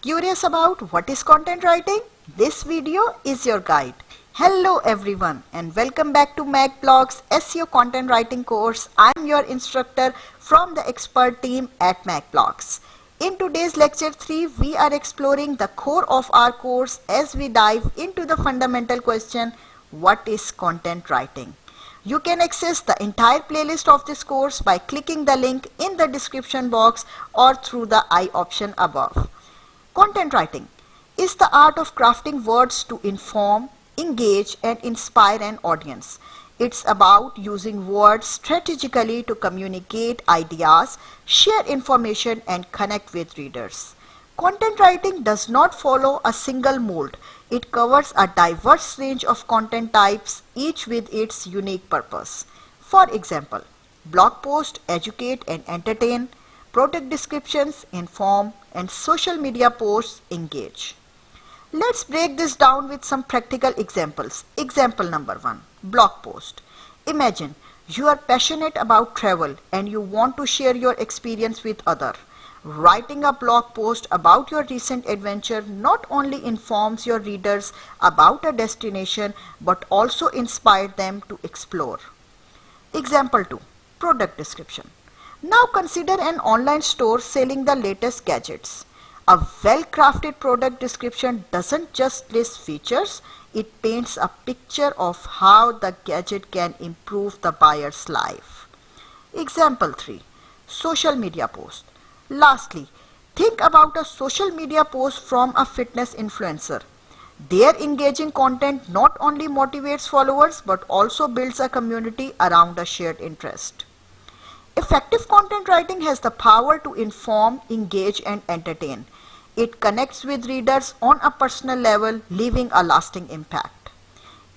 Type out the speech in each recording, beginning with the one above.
Curious about what is content writing? This video is your guide. Hello everyone and welcome back to MAK Blogs SEO content writing course. I'm your instructor from the expert team at MAK Blogs. In today's lecture 3, we are exploring the core of our course as we dive into the fundamental question, what is content writing? You can access the entire playlist of this course by clicking the link in the description box or through the I option above. Content writing is the art of crafting words to inform, engage and inspire an audience. It's about using words strategically to communicate ideas, share information and connect with readers. Content writing does not follow a single mold. It covers a diverse range of content types, each with its unique purpose. For example, blog posts educate and entertain, product descriptions inform, and social media posts engage. Let's break this down with some practical examples. Example number 1, blog post. Imagine you are passionate about travel and you want to share your experience with others. Writing a blog post about your recent adventure not only informs your readers about a destination but also inspires them to explore. Example 2, product description. Now consider an online store selling the latest gadgets. A well-crafted product description doesn't just list features, it paints a picture of how the gadget can improve the buyer's life. Example 3, social media post. Lastly, think about a social media post from a fitness influencer. Their engaging content not only motivates followers but also builds a community around a shared interest. Effective content writing has the power to inform, engage and entertain. It connects with readers on a personal level, leaving a lasting impact.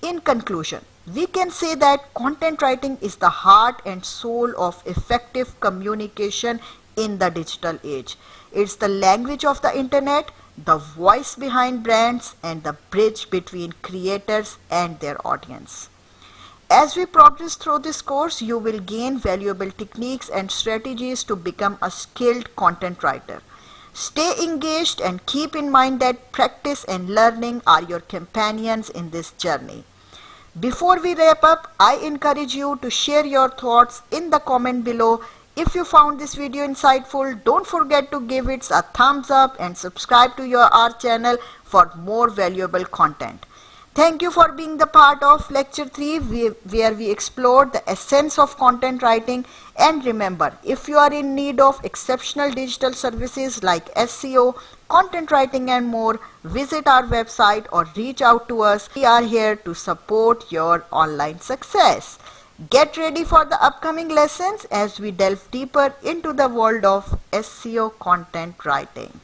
In conclusion, we can say that content writing is the heart and soul of effective communication in the digital age. It's the language of the internet, the voice behind brands, and the bridge between creators and their audience. As we progress through this course, you will gain valuable techniques and strategies to become a skilled content writer. Stay engaged and keep in mind that practice and learning are your companions in this journey. Before we wrap up, I encourage you to share your thoughts in the comment below. If you found this video insightful, don't forget to give it a thumbs up and subscribe to our channel for more valuable content. Thank you for being the part of Lecture 3 where we explored the essence of content writing. And remember, if you are in need of exceptional digital services like SEO, content writing and more, visit our website or reach out to us. We are here to support your online success. Get ready for the upcoming lessons as we delve deeper into the world of SEO content writing.